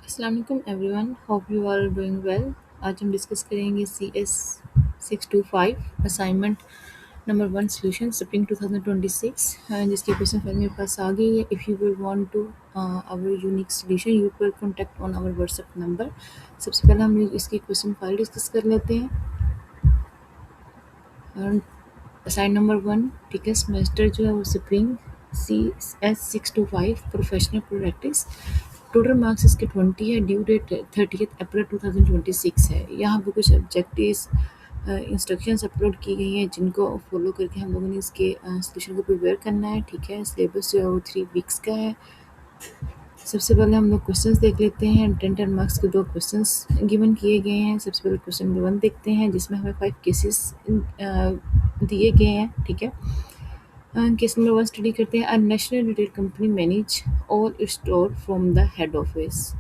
अस्सलाम वालेकुम everyone, hope you are doing well. आज हम डिस्कस करेंगे CS 625 assignment number 1 solution spring 2026, जिसकी क्वेश्चन फाइल मेरे पास आ गई है। If you will want to our unique solution you will contact on our WhatsApp number. सबसे पहले हम इसकी क्वेश्चन फाइल डिस्कस कर लेते हैं। असाइन नंबर 1, ठीक है, सेमेस्टर जो है वो spring CS 625 professional practice. Total marks इसके 20 है। ड्यू डेट 30 अप्रैल 2026 है। यहाँ पे कुछ ऑब्जेक्टिव्स इंस्ट्रक्शंस अपलोड की गई हैं जिनको फॉलो करके हम लोगों ने इसके सोल्यूशन को प्रिपेयर करना है। ठीक है, सिलेबस जो है वो 3 वीक्स का है। सबसे पहले हम लोग क्वेश्चंस देख लेते हैं। 10 मार्क्स के 2 क्वेश्चंस गिवन किए गए हैं। सबसे पहले क्वेश्चन नंबर 1 देखते हैं, जिसमें हमें 5 केसेस दिए गए हैं। ठीक है, केस नंबर 1 स्टडी करते हैं। A national retail company manage all it's store from the head office.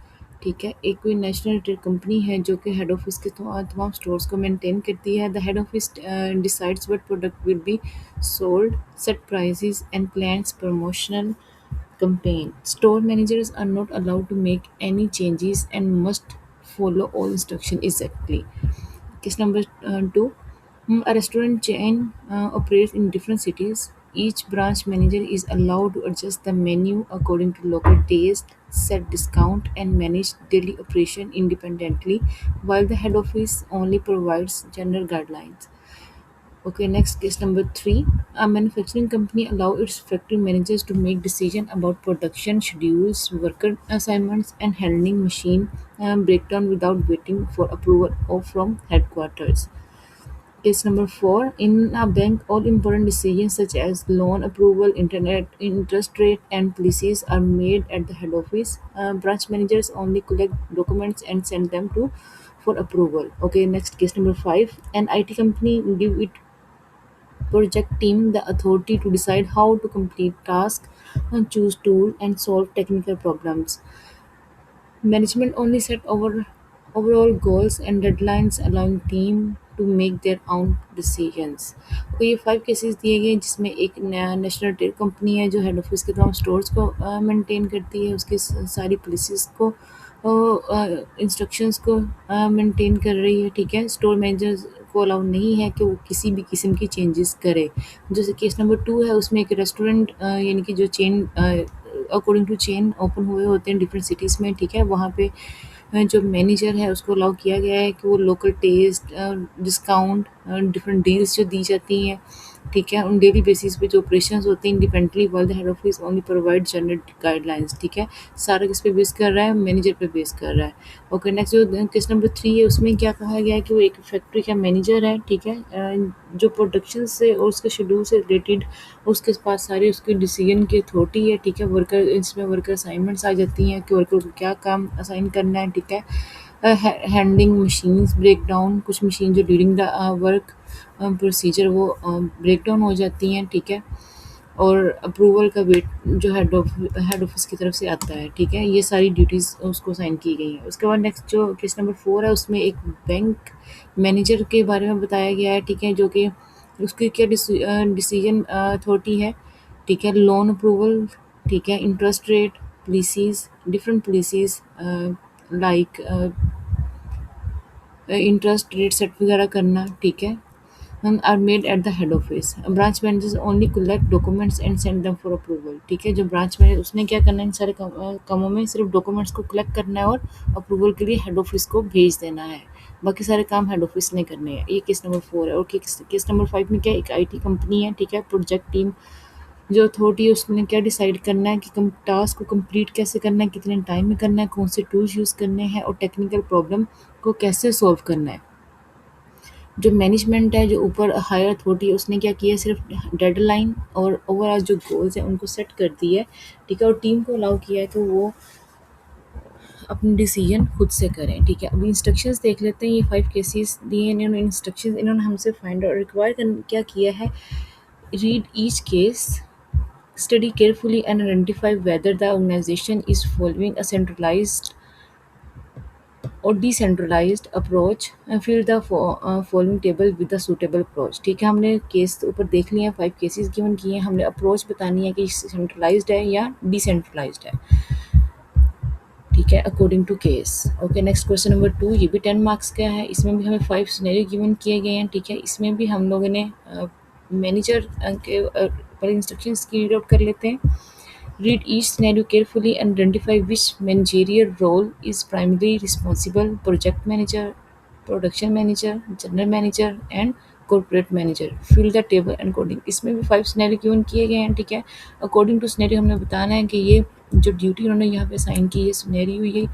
ठीक है, एक कोई नेशनल रिटेल कंपनी है जो कि हेड ऑफिस के तमाम स्टोर्स को मेंटेन करती है। The head office decides what product will be sold, set prices and plans promotional campaign. Store managers are not allowed to make any changes and must follow all instructions exactly. Case number 2. A restaurant chain operates in different cities. Each branch manager is allowed to adjust the menu according to local taste, set discount, and manage daily operation independently, while the head office only provides general guidelines. Okay, next case number 3. A manufacturing company allow its factory managers to make decision about production schedules, worker assignments, and handling machine breakdown without waiting for approval or from headquarters. Case number 4. In a bank, all important decisions such as loan approval, internet interest rate, and policies are made at the head office. Branch managers only collect documents and send them to for approval. Okay, next case number 5. An IT company give it project team the authority to decide how to complete tasks, and choose tool, and solve technical problems. Management only set overall goals and deadlines, allowing team to make their own decisions. तो ये 5 cases दिए गए हैं, जिसमें एक national tell company है जो head office के तमाम स्टोर्स को मेंटेन करती है, उसकी सारी पॉलिसीज़ को इंस्ट्रक्शंस को मेंटेन कर रही है। ठीक है, स्टोर मैनेजर्स को अलाउ नहीं है कि वो किसी भी किस्म की चेंजेस करे। जैसे केस नंबर 2 है, उसमें एक रेस्टोरेंट यानी कि जो chain according to chain open हुए होते हैं डिफरेंट सिटीज़ में। ठीक है, वहाँ पे जो मैनेजर है उसको अलाउ किया गया है कि वो local taste, discount, different deals जो दी जाती हैं, ठीक है, उन डेली बेसिस पे जो ऑपरेशंस होते हैं independently, world head office only provide general guidelines. ठीक है, सारा किस पे बेस कर रहा है? मैनेजर पे बेस कर रहा है। ओके, नेक्स्ट जो केस नंबर 3 है, उसमें क्या कहा गया है कि वो एक फैक्ट्री का मैनेजर है। ठीक है, जो प्रोडक्शन से और उसके शेड्यूल से रिलेटेड उसके पास सारे उसके डिसीजन की अथॉरिटी है। ठीक है, वर्कर इसमें वर्कर असाइनमेंट्स आ जाती हैं कि वर्कर को क्या काम असाइन करना है। ठीक है, हैंडलिंग मशीन्स ब्रेकडाउन, कुछ मशीन जो ड्यूरिंग द वर्क प्रोसीजर वो ब्रेक डाउन हो जाती हैं। ठीक है, और अप्रूवल का वेट जो हेड ऑफिस की तरफ से आता है। ठीक है, ये सारी ड्यूटीज़ उसको साइन की गई हैं। उसके बाद नेक्स्ट जो केस नंबर 4 है, उसमें एक बैंक मैनेजर के बारे में बताया गया है। ठीक है, जो कि उसकी क्या डिसीजन अथॉरिटी है। ठीक है, लोन अप्रूवल, ठीक है, interest rate, policies, different policies like interest rate set वगैरह करना। ठीक है, are made at the head office. Branch managers only collect documents and send them for approval. ठीक है, जो ब्रांच मैनेजर उसने क्या करना है, इन सारे कामों में सिर्फ डॉक्यूमेंट्स को कलेक्ट करना है और अप्रूवल के लिए हेड ऑफिस को भेज देना है। बाकी सारे काम हेड ऑफिस ने करने हैं। ये केस नंबर 4 है। और केस नंबर 5 में क्या, एक आईटी कंपनी है। ठीक है, प्रोजेक्ट टीम जो अथॉरिटी है उसने क्या डिसाइड करना है कि टास्क को कंप्लीट कैसे करना है, कितने टाइम में करना है, कौन से टूल्स यूज़ करने हैं, और टेक्निकल प्रॉब्लम को कैसे सॉल्व करना है। जो मैनेजमेंट है, जो ऊपर हायर अथॉरिटी है, उसने क्या किया, सिर्फ डेडलाइन और ओवरऑल जो गोल्स हैं उनको सेट कर दी है। ठीक है, और टीम को अलाउ किया है कि वो अपनी डिसीजन खुद से करें। ठीक है, अभी इंस्ट्रक्शंस देख लेते हैं। ये 5 केसेस दिए हैं इन्होंने। इंस्ट्रक्शंस इन्होंने हमसे फाइंड और रिक्वायर क्या किया है, read each case, study carefully and identify whether the organization is following a centralized और decentralised approach, fill the following table with the suitable approach. ठीक है, हमने केस ऊपर देख लिए हैं, 5 केसेस गिवन किए हैं। हमने अप्रोच बतानी है कि सेंट्रलाइज्ड है या डिसेंट्रलाइज्ड है। ठीक ठीक है, according to case. Okay, next question number 2, ये भी 10 मार्क्स का है। इसमें भी हमें 5 सिनेरियो गिवन किए गए हैं। ठीक है, इसमें भी हम लोगों ने मैनेजर के पर इंस्ट्रक्शंस की रीड आउट कर लेते हैं। Read each scenario carefully and identify which managerial role is primarily responsible: project manager, production manager, general manager and corporate manager. Fill the table and coding. इसमें भी 5 सिनेरियो गिवन किए गए हैं। ठीक है, अकॉर्डिंग टू सिनेरियो हमने बताना है कि ये जो ड्यूटी उन्होंने यहाँ पे साइन की, ये सिनेरियो ये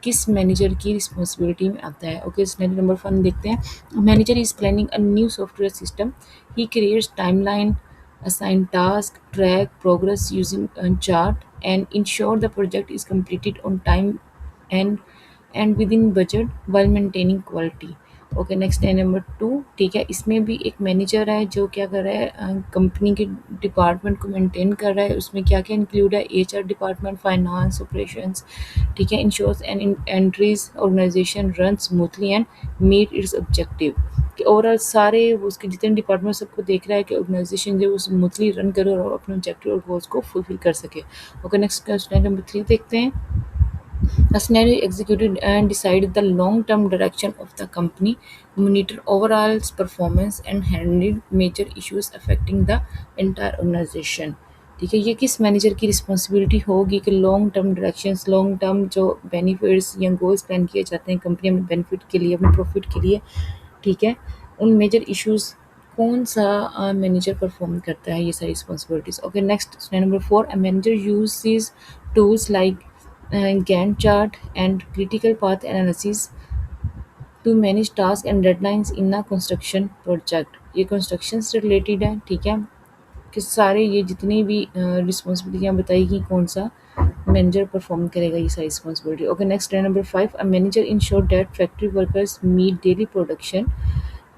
किस मैनेजर की रिस्पॉन्सिबिलिटी में आता है। ओके, सिनेरियो नंबर 1 देखते हैं। Manager is planning a new software system. He creates timeline, assign tasks, track progress using a chart, and ensure the project is completed on time and within budget while maintaining quality. Okay, next है number 2। ठीक है, इसमें भी एक manager है जो क्या कर रहा है, कंपनी के डिपार्टमेंट को मेंटेन कर रहा है। उसमें क्या क्या इंक्लूड है, एचआर डिपार्टमेंट, फाइनेंस, ऑपरेशंस। ठीक है, ensures and entries organisation run smoothly and meet its objective. कि ओवरऑल सारे उसके जितने डिपार्टमेंट सबको देख रहा है कि ऑर्गेनाइजेशन जो वो स्मूथली रन करे और अपने ऑब्जेक्टिव और गोल्स को फुलफिल कर सके। ओके, नेक्स्ट क्वेश्चन नंबर 3 देखते हैं। A scenario executed and decide the long-term direction of the company, monitor overall performance and handle major issues affecting the entire organization. ठीक है, ये किस मैनेजर की रिस्पॉन्सिबिलिटी होगी कि long term directions, long term जो बेनिफिट्स या गोल्स प्लान किए जाते हैं कंपनी में बेनिफिट के लिए, अपने प्रॉफिट के लिए। ठीक है, उन मेजर इश्यूज कौन सा मैनेजर परफॉर्म करता है ये सारी responsibilities. Okay, next number 4, a manager uses tools like Gantt chart and critical path analysis to manage tasks and deadlines in a construction project. ये कंस्ट्रक्शन से रिलेटेड है। ठीक है, कि सारे ये जितनी भी रिस्पॉन्सिबिलिटियाँ बताएगी कौन सा मैनेजर परफॉर्म करेगा ये सारी responsibility. Okay, next number 5, a manager ensure that factory workers meet daily production.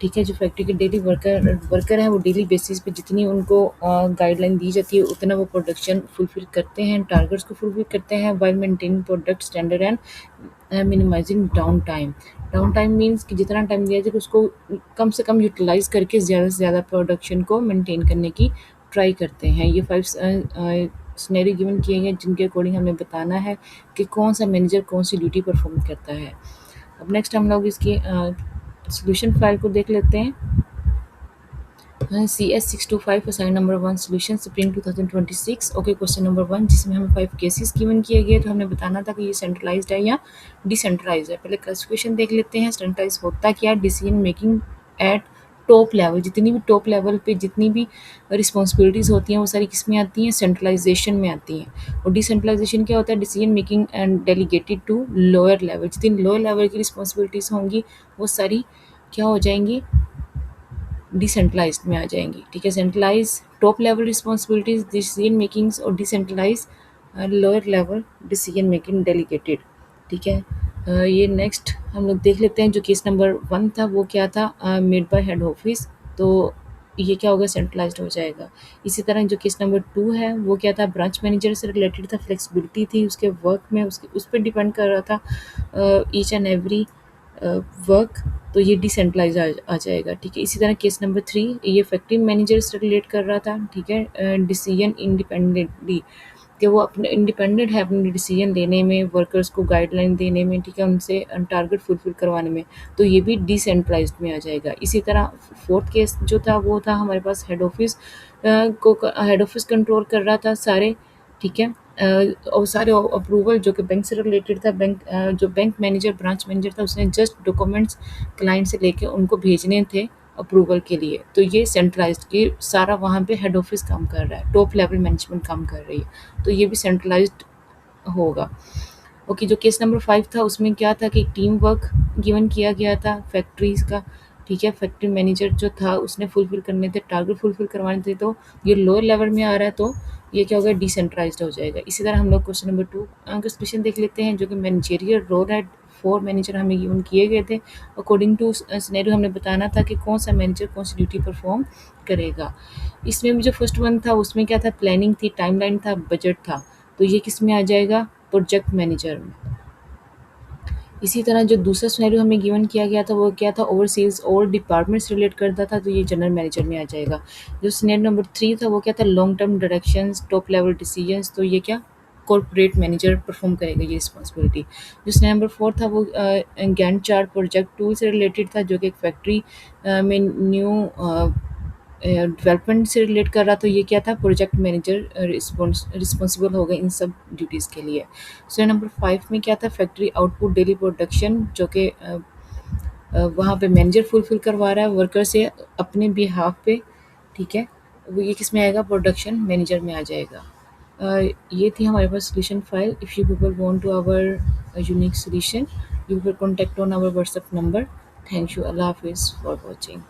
ठीक है, जो फैक्ट्री के डेली वर्कर हैं वो डेली बेसिस पे जितनी उनको गाइडलाइन दी जाती है उतना वो प्रोडक्शन फुलफिल करते हैं, टारगेट्स को फुलफिल करते हैं while maintaining product standard and minimising down time. Down time means कि जितना टाइम दिया जाए उसको कम से कम यूटिलाइज करके ज़्यादा से ज़्यादा प्रोडक्शन को मेंटेन करने की ट्राई करते हैं। ये 5 सिनेरियो गिवन किए हैं जिनके अकॉर्डिंग हमें बताना है कि कौन सा मैनेजर कौन सी ड्यूटी परफॉर्म करता है। अब नेक्स्ट हम लोग इसकी सॉल्यूशन फाइल को देख लेते हैं। CS625 assign number 1 solution spring 2026। Okay, question number 1 जिसमें हमें 5 केसेस गिवन किए गए, तो हमने बताना था कि ये सेंट्रलाइज्ड है या डिसेंट्रलाइज्ड है। पहले क्लासिफिकेशन देख लेते हैं। सेंट्रलाइज होता क्या, decision making eight top level, जितनी भी टॉप लेवल पे जितनी भी रिस्पॉन्सिबिलिटीज़ होती हैं वो सारी किस में आती हैं, सेंट्रलाइजेशन में आती हैं। और डिसेंट्रलाइजेशन क्या होता है, decision making and delegated to lower level. जितनी लोअर लेवल की रिस्पॉन्सिबिलिटीज़ होंगी वो सारी क्या हो जाएंगी, डिसेंट्रलाइज्ड में आ जाएंगी। ठीक है, centralize top level responsibilities decision makings और decentralize lower level decision making delegated. ठीक है, ये नेक्स्ट हम लोग देख लेते हैं। जो केस नंबर 1 था वो क्या था, मेड बाय हेड ऑफिस, तो ये क्या होगा, सेंट्रलाइज्ड हो जाएगा। इसी तरह जो केस नंबर 2 है वो क्या था, ब्रांच मैनेजर से रिलेटेड था, फ्लेक्सिबिलिटी थी उसके वर्क में, उसके उस पर डिपेंड कर रहा था ईच एंड एवरी वर्क, तो ये डिसेंट्रलाइज आ जाएगा। ठीक है, इसी तरह केस नंबर 3 ये फैक्ट्री मैनेजर से रिलेट कर रहा था। ठीक है, डिसीजन इंडिपेंडेंटली, कि वो अपने इंडिपेंडेंट है अपने डिसीजन लेने में, वर्कर्स को गाइडलाइन देने में। ठीक है, उनसे टारगेट फुलफिल करवाने में, तो ये भी डिसेंट्रलाइज्ड में आ जाएगा। इसी तरह 4th केस जो था वो था हमारे पास हेड ऑफिस को, हेड ऑफिस कंट्रोल कर रहा था सारे। ठीक है, और सारे अप्रूवल जो कि बैंक से रिलेटेड था, जो बैंक मैनेजर ब्रांच मैनेजर था उसने जस्ट डॉक्यूमेंट्स क्लाइंट से लेके उनको भेजने थे अप्रूवल के लिए। तो ये सेंट्रलाइज्ड, ये सारा वहाँ पे हेड ऑफिस काम कर रहा है, टॉप लेवल मैनेजमेंट काम कर रही है, तो ये भी सेंट्रलाइज्ड होगा। ओके, जो केस नंबर 5 था उसमें क्या था कि टीम वर्क गिवन किया गया था फैक्ट्रीज का। ठीक है, फैक्ट्री मैनेजर जो था उसने फुलफिल करने थे, टारगेट फुलफिल करवाने थे, तो ये लोअर लेवल में आ रहा है, तो ये क्या होगा, डिसेंट्रलाइज्ड हो जाएगा। इसी तरह हम लोग क्वेश्चन नंबर 2 का क्वेश्चन देख लेते हैं, जो कि मैनेजरियल रोल है। 4 मैनेजर हमें गिवन किए गए थे। अकॉर्डिंग टू सिनेरियो हमने बताना था कि कौन सा मैनेजर कौन सी ड्यूटी परफॉर्म करेगा। इसमें भी जो फर्स्ट वन था उसमें क्या था, प्लानिंग थी, टाइमलाइन था, बजट था, तो ये किस में आ जाएगा, प्रोजेक्ट मैनेजर में। इसी तरह जो दूसरा सिनेरियो हमें गिवन किया गया था वो क्या था, ओवरसीज और डिपार्टमेंट से रिलेट करता था, तो ये जनरल मैनेजर में आ जाएगा। जो सिनेरियो नंबर 3 था वो क्या था, long term directions, top level decisions, तो ये क्या कॉर्पोरेट मैनेजर परफॉर्म करेगा ये रिस्पॉन्सिबिलिटी। जो सिनेरियो नंबर 4 था वो गैंट चार्ट प्रोजेक्ट टूल से रिलेटेड था, जो कि एक फैक्ट्री में न्यू डेवलपमेंट से रिलेट कर रहा। तो ये क्या था, प्रोजेक्ट मैनेजर रिस्पॉन्सिबल होगा इन सब ड्यूटीज़ के लिए। सो नंबर 5 में क्या था, फैक्ट्री आउटपुट डेली प्रोडक्शन, जो कि वहाँ पे मैनेजर फुलफिल करवा रहा है वर्कर से अपने बिहाफ पे। ठीक है, वो ये किस में आएगा, प्रोडक्शन मैनेजर में आ जाएगा। ये थी हमारे पास solution file. If you people want to our unique solution, you will contact on our WhatsApp number. Thank you, अल्लाह हाफिज़ फॉर वॉचिंग।